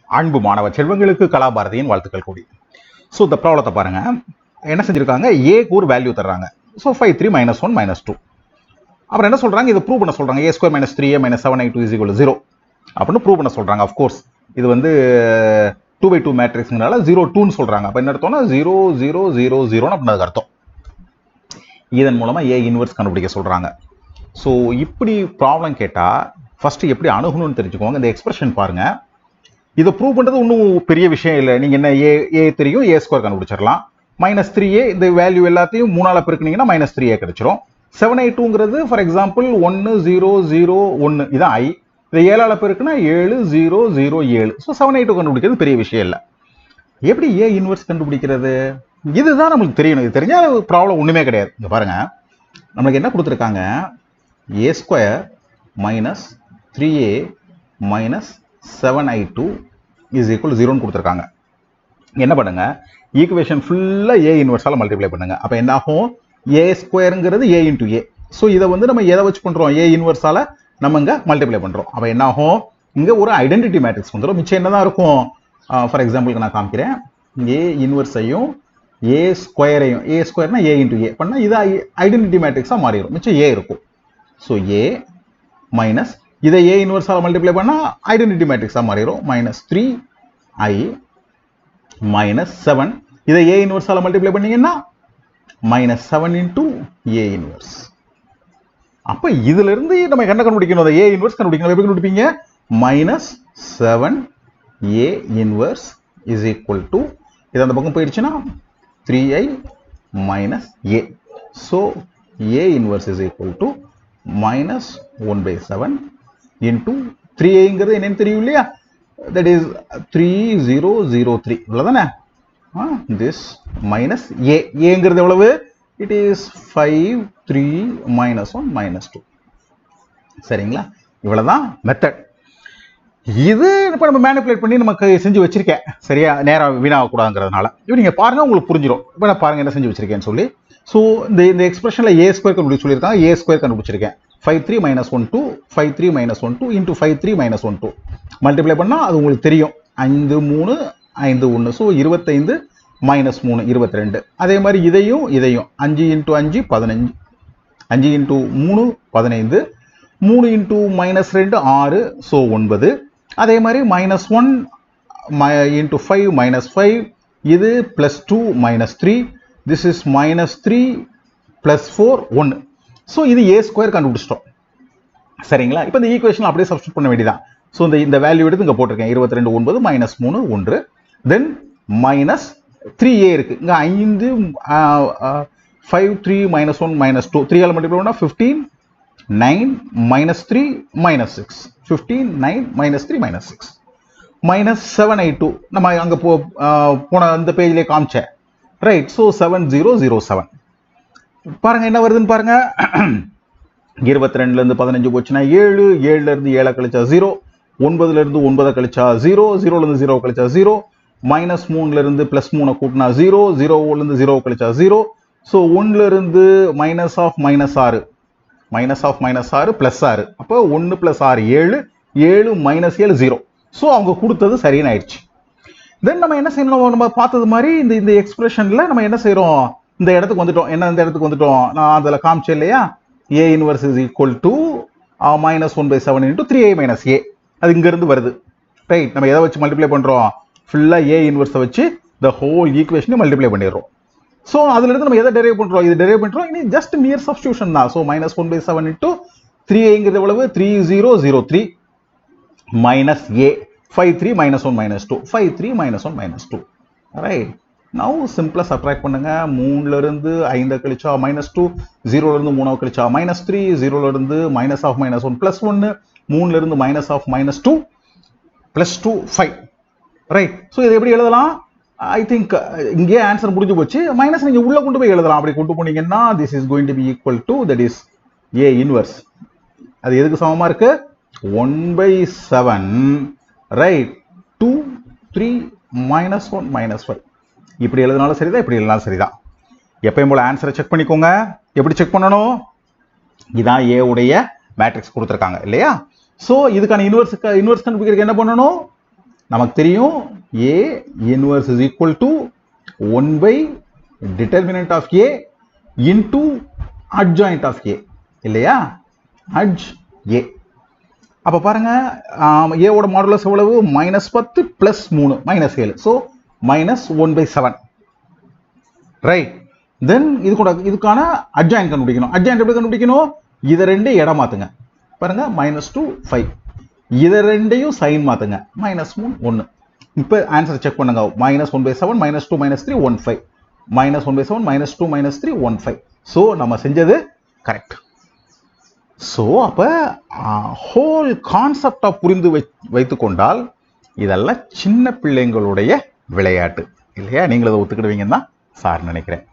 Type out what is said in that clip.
அன்பு மாணவ செல்வங்களுக்கு கலாபாரதியின் வாழ்த்துக்கள் கூடி. ஸோ இந்த ப்ராப்ளத்தை பாருங்க, என்ன செஞ்சிருக்காங்க, ஏக்கு ஒரு வேல்யூ தர்றாங்க. ஸோ 5 3 -1 -2. அப்புறம் என்ன சொல்றாங்க, இதை ப்ரூவ் பண்ண சொல்றாங்க. a square minus 3a minus 7i2 = 0 அப்படின்னு ப்ரூவ் பண்ண சொல்றாங்க. அஃப்கோர்ஸ் இது வந்து 2/2 மேட்ரிக்ஸ்னால 0 2ன்னு சொல்றாங்க. அப்போ என்ன அர்த்தம்னா 0 0 0 0 அப்படின்னு அர்த்தம். இதன் மூலமா ஏ இன்வெர்ஸ் கண்டுபிடிக்க சொல்றாங்க. ஸோ இப்படி ப்ராப்ளம் கேட்டா ஃபர்ஸ்ட் எப்படி அணுகணும்னு தெரிஞ்சுக்கோங்க. இந்த எக்ஸ்பிரஷன் பாருங்க, இதை ப்ரூவ் பண்ணுறது ஒன்றும் பெரிய விஷயம் இல்லை. நீங்கள் என்ன ஏ தெரியும், a ஸ்கொயர் கண்டுபிடிச்சிடலாம். -3a இந்த வேல்யூ எல்லாத்தையும் 3ஆல் பெருக்குனீங்கன்னா -3a கிடைச்சிரும். 7i2ங்கிறது ஃபார் எக்ஸாம்பிள் 1 0 0 1 இதான் i. இதை 7ஆல் பெருக்குனா 7 0 0 7. ஸோ 7i2 கண்டுபிடிக்கிறது பெரிய விஷயம் இல்லை. எப்படி ஏ இன்வெர்ஸ் கண்டுபிடிக்கிறது, இதுதான் நம்மளுக்கு தெரியணும். இது தெரிஞ்சால் ப்ராப்ளம் ஒன்றுமே கிடையாது. இங்கே பாருங்க, நம்மளுக்கு என்ன கொடுத்துருக்காங்க, a square minus 3a minus 7i2 = 0ன்னு கொடுத்துருக்காங்க. என்ன பண்ணுங்க, ஈக்குவேஷன் ஃபுல்லாக ஏ இன்வெர்ஸால் மல்டிப்ளை பண்ணுங்க. அப்போ என்ன ஆகும், ஏ ஸ்கொயருங்கிறது a × a. ஸோ இதை வந்து நம்ம எதை வச்சு பண்ணுறோம், ஏ இன்வெர்ஸால் நம்ம இங்கே மல்டிப்ளை பண்ணுறோம். அப்போ என்ன ஆகும், இங்கே ஒரு ஐடென்டிட்டி மேட்ரிக்ஸ் வந்துடும். மிச்சம் என்ன தான் இருக்கும், ஃபார் எக்ஸாம்பிளுக்கு நான் காமிக்கிறேன். ஏ இன்வெர்ஸையும் ஏ ஸ்கொயரையும், ஏ ஸ்கொயர்னா a × a பண்ணால் இது ஐடென்டிட்டி மேட்ரிக்ஸாக மாறிடும். மிச்சம் ஏ இருக்கும். ஸோ ஏ மைனஸ் இதை ஏ இன்வெர்ஸால் மல்டிப்ளை பண்ணால் ஐடென்டிட்டி மேட்ரிக்ஸாக மாறிடும். -3i மைனஸ் 7 இதை ஏ இன்வெர்ஸால் மல்டிப்ளை பண்ணீங்கன்னா -7 × a இன்வெர்ஸ். அப்போ இதுல இருந்து நம்ம என்ன கண்டுபிடிக்கணும், அதை ஏ இன்வெர்ஸ் கண்டுபிடிக்கணும். எப்படி கண்டுபிடிப்பீங்க, -7a இன்வெர்ஸ் = இது அந்த பக்கம் போயிடுச்சுன்னா 3i minus a. So a inverse = -1/7 into 3a என்னன்னு தெரியும் இல்லையா, that is 3003. இவ்வளவுதானே. this minus a ங்கிறது எவ்வளவு, it is 5 3 -1 -2. சரிங்களா, இவ்வளவுதான் மெத்தட். இது இப்போ நம்ம மேனிபுலேட் பண்ணி நமக்கு செஞ்சு வச்சிருக்கேன். சரியா, நேரம் வீணாகக்கூடாதுங்கிறதுனால இப்போ நீங்க பாருங்க, உங்களுக்கு புரிஞ்சிடும். இப்போ நான் பாருங்க என்ன செஞ்சு வச்சிருக்கேன்னு சொல்லி. ஸோ இந்த எக்ஸ்பிரஷன்ல a ஸ்கொயர் கண்டுபிடிச்சு சொல்லியிருக்காங்க, a ஸ்கொயர் கண்டுபிடிச்சிருக்கேன். 5 3 -1 2 5 3 -1 2 into 5 3 -1 2 மல்டிப்ளை பண்ணால் அது உங்களுக்கு தெரியும். 5 3 5 1. ஸோ 25 -3 22. அதே மாதிரி இதையும் 5 × 5 15, 5 × 3 15, 3 × -2 6. ஸோ 9. அதே மாதிரி -1 × 5 -5, இது +2 -3, this is -3 +4 1. ஸோ இது ஏ ஸ்கொயர் கண்டுபிடிச்சிட்டோம். சரிங்களா, இப்போ இந்த ஈக்குவேஷன் அப்படியே சப்ஸ்டிட் பண்ண வேண்டியதான். ஸோ இந்த வேல்யூ எடுத்து இங்கே போட்டிருக்கேன். 22 9 -3 1. தென் -3a இருக்கு இங்கே 5 5 3 -1 -2 3ஆல் மல்டிப்ளை பண்ணால் 15 9 -3 -6 15 9 -3 -6 -7i2 நம்ம அங்கே போன அந்த பேஜ்லேயே காமிச்சேன். ரைட். ஸோ 7007 பாருங்க என்ன வருதுன்னு பாருங்க. 22ல இருந்து 15 போச்சுன்னா 7, 7ல இருந்து 7 கழிச்சா 0, 9ல இருந்து 9 கழிச்சா 0, 0ல இருந்து 0 கழிச்சா 0, -3ல இருந்து +3 கூட்டினா 0, 0ல இருந்து 0 கழிச்சா 0. ஸோ 1ல இருந்து -6 -6 +6. அப்போ 1 + 6 7, 7 -7 0. ஸோ அவங்க கொடுத்தது சரின்னு ஆயிடுச்சு. தென் நம்ம என்ன செய்யணும், நம்ம பார்த்தது மாதிரி இந்த எக்ஸ்பிரஷன்ல நம்ம என்ன செய்யறோம், இந்த இடத்துக்கு வந்துட்டோம். என்ன இந்த இடத்துக்கு வந்துட்டோம், நான் அதில் காமிச்சேன் இல்லையா, a இன்வெர்ஸ் = -1/7 × 3a - a. அது இங்கிருந்து வருது. ரைட். நம்ம எதை வச்சு மல்டிப்ளை பண்றோம், ஃபுல்லா a இன்வெர்ஸை வச்சு the whole equation மல்டிப்ளை பண்ணிடுறோம். ஸோ அதுல இருந்து நம்ம எதை டெரைவ் பண்றோம், இது டெரைவ் பண்றோம். இனி ஜஸ்ட் நியர் சப்ஸ்டிடியூஷன் தான். ஸோ -1/7 × 3a எவ்வளவு, 3003 -a 5 3 -1 -2 5 3 -1 -2. ரைட். now சிம்பிளா சப்ட்ராக்ட் பண்ணுங்க. 3ல இருந்து 5 கழிச்சா -2, 0ல இருந்து 3 கழிச்சா -3, 0ல இருந்து -1 +1, 3ல இருந்து -2 +2 5. ரைட். ஸோ இதை எப்படி எழுதலாம், ஐ திங்க் இங்கே ஆன்சர் முடிஞ்சு போச்சு. மைனஸ் நீங்க உள்ள கொண்டு போய் எழுதலாம். அப்படி கொண்டு போனீங்கன்னா this is going to be equal to, that is a inverse. அது எதுக்கு சமமா இருக்கு, 1/7. ரைட். 2 3 -1 -5. இப்படி எழுதினாலும் சரிதான், இப்படி எழுதினாலும் சரிதான். எப்பயும் போல ஆன்சரை செக் பண்ணிக்கோங்க. எப்படி செக் பண்ணணும், இதான் ஏ உடைய மேட்ரிக்ஸ் கொடுத்துருக்காங்க இல்லையா. ஸோ இதுக்கான இன்வெர்ஸ் கண்டுபிடிக்கிறதுக்கு என்ன பண்ணணும், நமக்கு தெரியும் A inverse is equal to 1 by determinant of A into adjoint of A இல்லையா? adj A. அப்ப பாருங்க A ஓட மாடுலஸ் எவ்வளவு? -10 plus 3 -7. so -1/7. ரைட். தென் இதுக்கான adjoint கண்டுபிடிக்கணும். adjoint எப்படி கண்டுபிடிக்கணும்? இத ரெண்டு இடம் மாத்துங்க. பாருங்க -2 5. இத ரெண்டையும் சைன் மாத்துங்க. -3 1. இப்போ ஆன்சர் செக் பண்ணுங்க. -1/7 -2 -3 15. -1/7 -2 -3 15. சோ நம்ம செஞ்சது கரெக்ட். சோ அப்ப ஹோல் கான்செப்டா புரிந்து வைத்துக் கொண்டால் இதெல்லாம் சின்ன பிள்ளைங்களுடைய விளையாட்டு இல்லையா? நீங்களும் அதை ஒத்துக்கிடுவீங்கன்னு தான் சார் நினைக்கிறேன்.